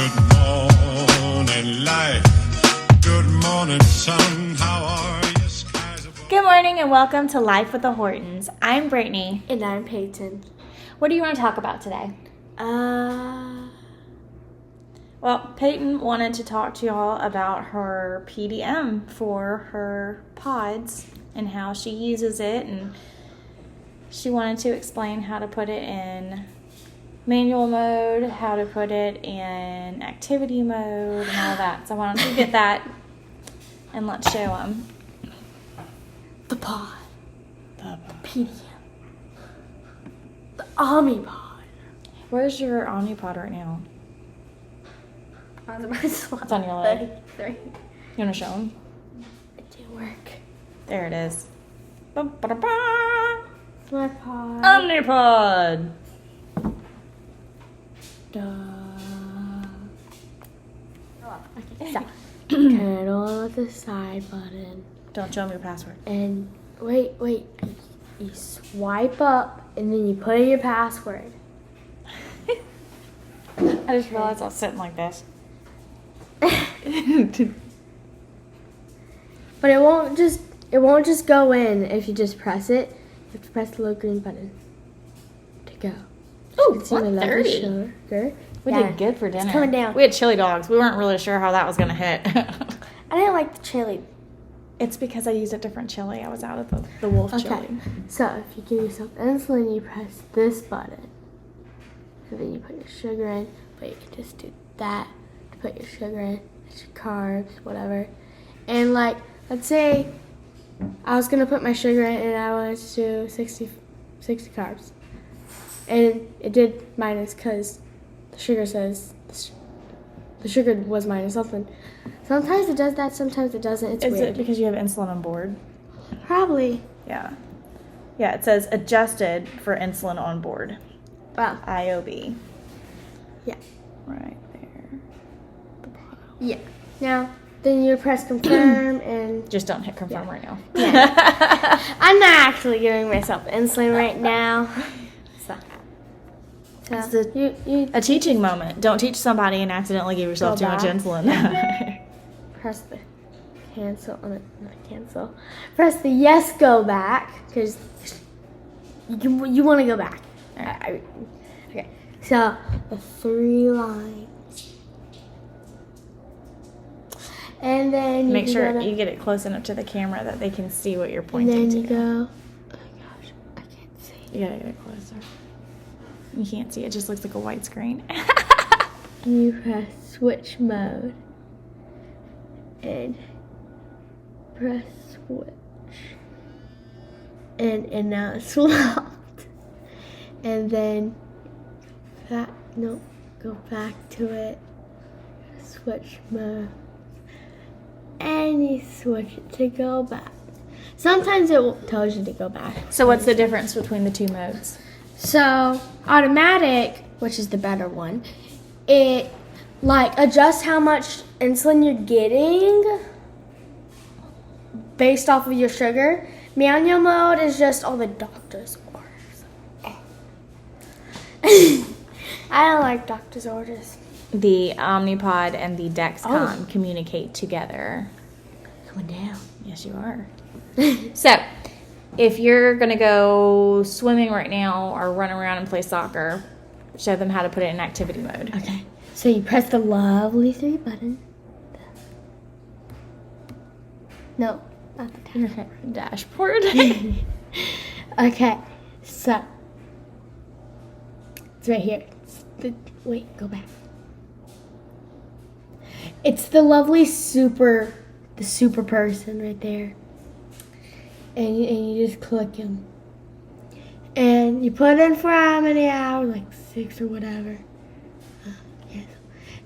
Good morning, life. Good morning, sun. How are you? Skies above. Good morning and welcome to Life with the Hortons. I'm Brittany. And I'm Payton. What do you want to talk about today? Well, Payton wanted to talk to y'all about her PDM for her pods and how she uses it, and she wanted to explain how to put it in manual mode, how to put it in activity mode, and all that. So why don't you get that and let's show them. The pod. The PDM. The Omni POD. Where's your Omni POD right now? It's on your leg. 33. You want to show them? It didn't work. There it is. Ba-ba-da-ba. It's my pod. Omni POD. Duh. Okay, so turn it on with the side button. Don't show them your password. And wait. You swipe up and then you put in your password. I just realized I was sitting like this. But it won't just go in if you just press it. You have to press the little green button to go. Ooh, You can see my lovely 130. sugar. We Yeah. did good for dinner. It's coming down. We had chili dogs. We weren't really sure how that was going to hit. I didn't like the chili. It's because I used a different chili. I was out of the wolf Okay, chili. so if you give yourself insulin, you press this button. And then you put your sugar in, but you can just do that to put your sugar in, it's your carbs, whatever. And like, let's say I was gonna put my sugar in and I wanted to do 60 carbs. And it did minus because the sugar says, the sugar was minus something. Sometimes it does that, sometimes it doesn't. It's Is weird. it because you have insulin on board? Probably. Yeah. Yeah, it says adjusted for insulin on board. Wow. IOB. Yeah. Right there. Yeah. Now, then you press confirm and... Just don't hit confirm right now. Yeah. I'm not actually giving myself insulin right now. So It's a teaching moment. Don't teach somebody and accidentally give yourself Go too much back. insulin. press the cancel on it. Not cancel. Press the yes, go back. Because you want to go back. Okay. So, the 3 lines. And then you Make can sure go to, you get it close enough to the camera that they can see what you're and pointing then to. you go, oh my gosh, I can't see. You gotta get it closer. You can't see. It just looks like a white screen. You press switch mode and press switch and now it's swapped, and then go back to it, switch mode, and you switch it to go back. Sometimes it tells you to go back. So what's the difference between the two modes? So automatic, which is the better one, it like adjusts how much insulin you're getting based off of your sugar. Manual mode is just all the doctor's orders. I don't like doctor's orders. The Omnipod and the Dexcom communicate together. Going down. Yes, you are. So, if you're going to go swimming right now or run around and play soccer, show them how to put it in activity mode. Okay. So you press the lovely 3 button. No, not the Dashboard. Okay, so it's right here. Wait, go back. It's the lovely super person right there, and you just click him, and you put in for how many hours, like 6 or whatever. Yes.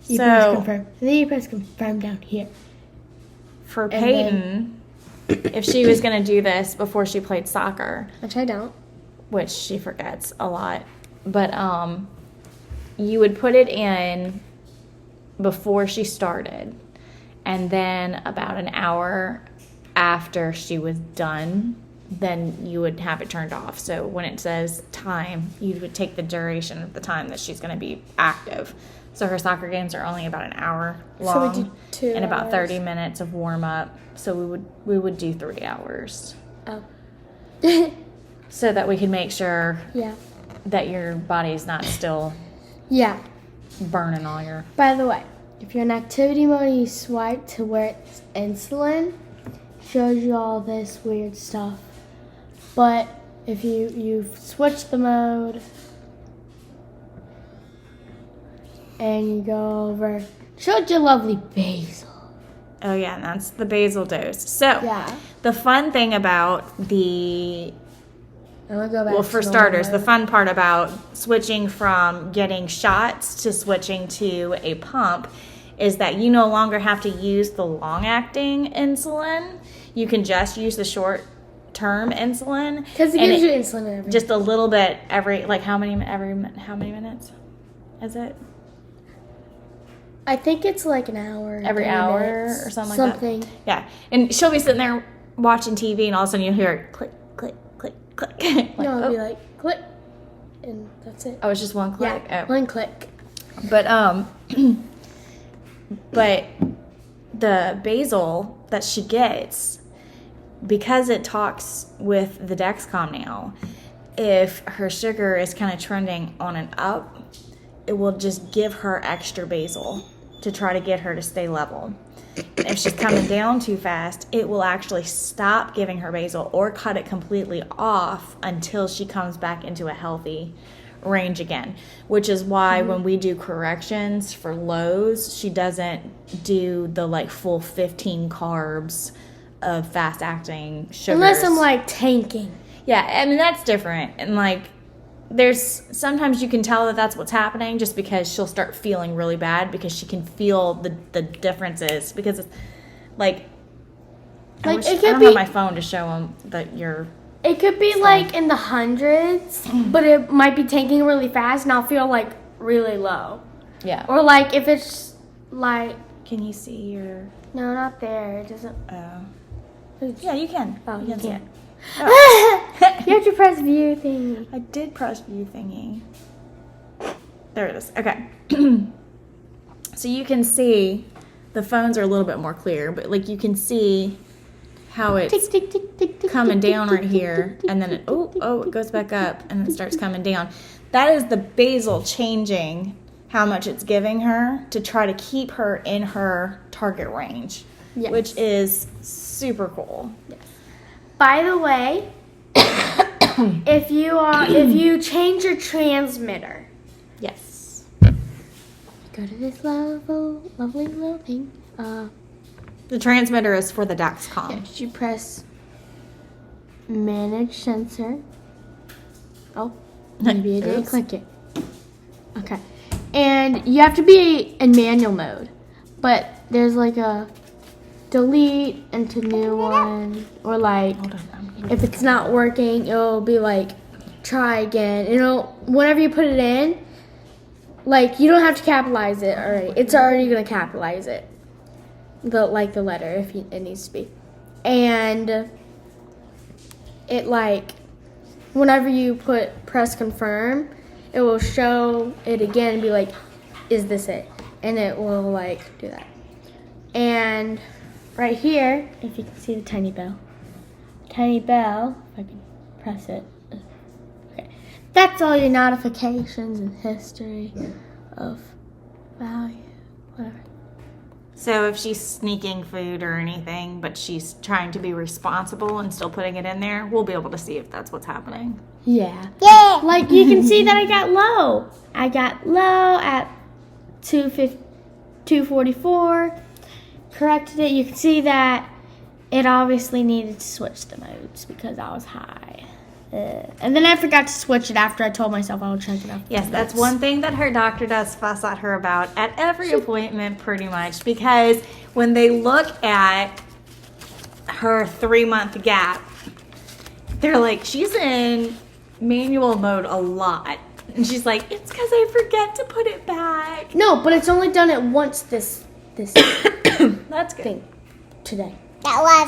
You press confirm, and then you press confirm down here. For Payton, if she was going to do this before she played soccer, Which I don't. which she forgets a lot, but you would put it in before she started, and then about an hour after she was done, then you would have it turned off. So when it says time, you would take the duration of the time that she's going to be active. So her soccer games are only about an hour So long we do 2 and about hours. 30 minutes of warm up. So we would do 3 hours Oh. so that we could make sure Yeah. that your body's not still Yeah. burning all your. By the way, if you're in activity mode and you swipe to where it's insulin, shows you all this weird stuff. But if you switch the mode and you go over, showed you lovely basil. Oh yeah, and that's the basal dose. So Yeah. the fun thing about the I'm gonna go back. well, to for normal starters, the mode. fun part about switching from getting shots to switching to a pump is that you no longer have to use the long-acting insulin. You can just use the short-term insulin. Because it and gives you insulin every. just a little bit every how many minutes is it? I think it's like an hour. Every 30 hour minutes, or something something. like that. Yeah, and she'll be sitting there watching TV, and all of a sudden you'll hear it click, click, click, click. Like, No, it'll oh. be like click, and that's it. Oh, it's just one click. Yeah, Oh. one click. But but the basal that she gets, because it talks with the Dexcom now, if her sugar is kind of trending on and up, it will just give her extra basal to try to get her to stay level. If she's coming down too fast, it will actually stop giving her basal or cut it completely off until she comes back into a healthy range again, which is why when we do corrections for lows, she doesn't do the like full 15 carbs of fast acting sugars. Unless I'm like tanking. Yeah, I mean that's different. And like there's sometimes you can tell that that's what's happening just because she'll start feeling really bad because she can feel the differences because it's like Like, I it could don't be- have my phone to show them that you're It could be like in the hundreds, but it might be tanking really fast, and I'll feel like really low. yeah. Or like if it's like Can you see your no, not there. It doesn't. yeah, you can. Oh, you you can see can. it. Oh. You have to press view thingy. I did press view thingy. There it is. Okay. So you can see the phones are a little bit more clear, but like you can see how it's Tick tick tick tick tick. coming tick, down tick, right tick, here, tick, tick, and then tick, it tick, tick, it goes back up, and then it starts coming down. That is the basal changing how much it's giving her to try to keep her in her target range, Yes. which is super cool. By the way, if you change your transmitter, Yes. go to this lovely little thing. The transmitter is for the Dexcom. You press manage sensor. Oh, maybe I didn't Oops. click it. Okay. And you have to be in manual mode. But there's like a delete into new one. Or like, Hold on. if it's not working, it'll be like, try again. Whenever you put it in, like, you don't have to capitalize it already. It's already going to capitalize it. The letter, if it needs to be. And it like, whenever you press confirm, it will show it again and be like, is this it? And it will like do that. And right here, if you can see the tiny bell, if I can press it. Okay. That's all your notifications and history of value, whatever. So if she's sneaking food or anything, but she's trying to be responsible and still putting it in there, we'll be able to see if that's what's happening. Yeah. Yeah. Like you can see that I got low. I got low at 244. Corrected it. You can see that it obviously needed to switch the modes because I was high. And then I forgot to switch it after I told myself I would check it out. Yes, that's one thing that her doctor does fuss at her about at every appointment pretty much, because when they look at her 3-month gap, they're like, she's in manual mode a lot. And she's like, it's because I forget to put it back. No, but it's only done it once this That's good. thing today.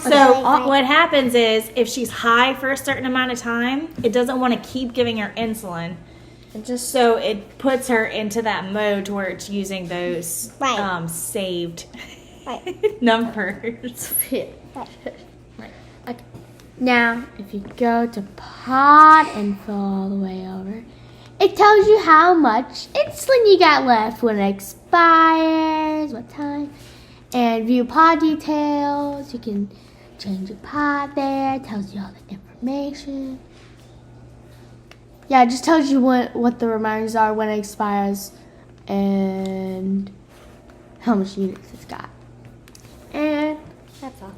So what happens is if she's high for a certain amount of time, it doesn't want to keep giving her insulin So it puts her into that mode where it's using those Right. saved Right. numbers. Yeah. Right. Okay. Now, if you go to pod info all the way over, it tells you how much insulin you got left, when it expires, what time, and view pod details. You can change your pod there. It tells you all the information. Yeah, it just tells you what the reminders are, when it expires, and how much units it's got. And that's all.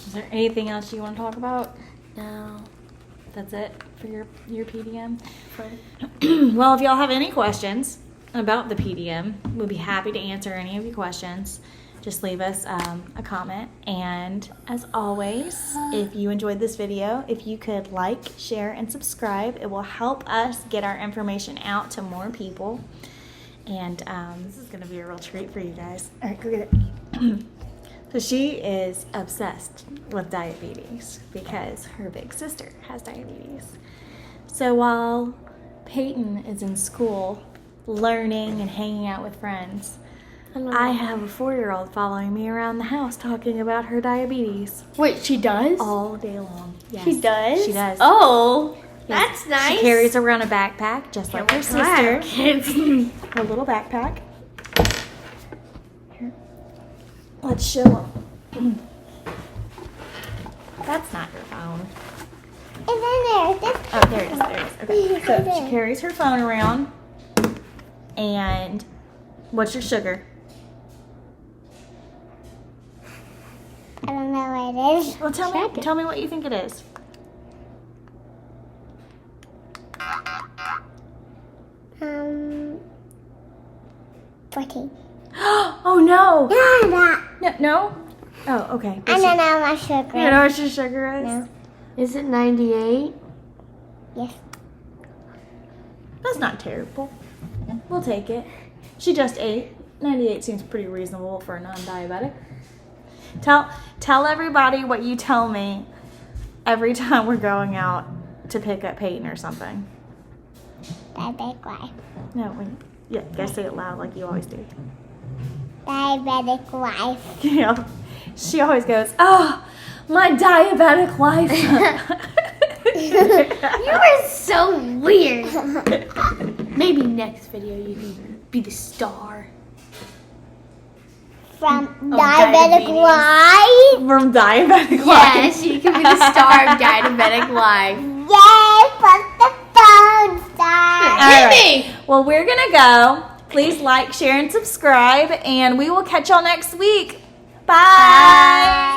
Is there anything else you want to talk about? No. That's it for your PDM? Fun. Well, if y'all have any questions about the PDM, we'll be happy to answer any of your questions. Just leave us a comment. And as always, if you enjoyed this video, if you could like, share, and subscribe, it will help us get our information out to more people. And this is going to be a real treat for you guys. All right, go get it. So she is obsessed with diabetes because her big sister has diabetes. So while Payton is in school learning and hanging out with friends, I have a 4-year-old following me around the house talking about her diabetes Wait, she does? all day long. Yes, She does? She does. Oh, Yes. that's nice. She carries around a backpack just like her sister. Kids. Her little backpack. Here. Let's show them. That's not your phone. And then there's this. Oh, there it is. There it is. Okay. So she carries her phone around. And what's your sugar? I don't know what it is. Well, tell me what you think it is. Um, 14. Oh no! No, No? Oh, okay. I don't know my sugar. You know what your sugar is? No. Is it 98? Yes. That's not terrible. We'll take it. She just ate. 98 seems pretty reasonable for a non-diabetic. Tell everybody what you tell me every time we're going out to pick up Payton or something. Diabetic life. No, you gotta say it loud like you always do. Diabetic life. Yeah. She always goes, "Oh, my diabetic life." You are so weird. Maybe next video you can be the star. From diabetic diabetes. life? From diabetic life. Yes, you can be the star of diabetic life. Yay, put the phone star. All right. Well, we're gonna go. Please like, share, and subscribe, and we will catch y'all next week. Bye.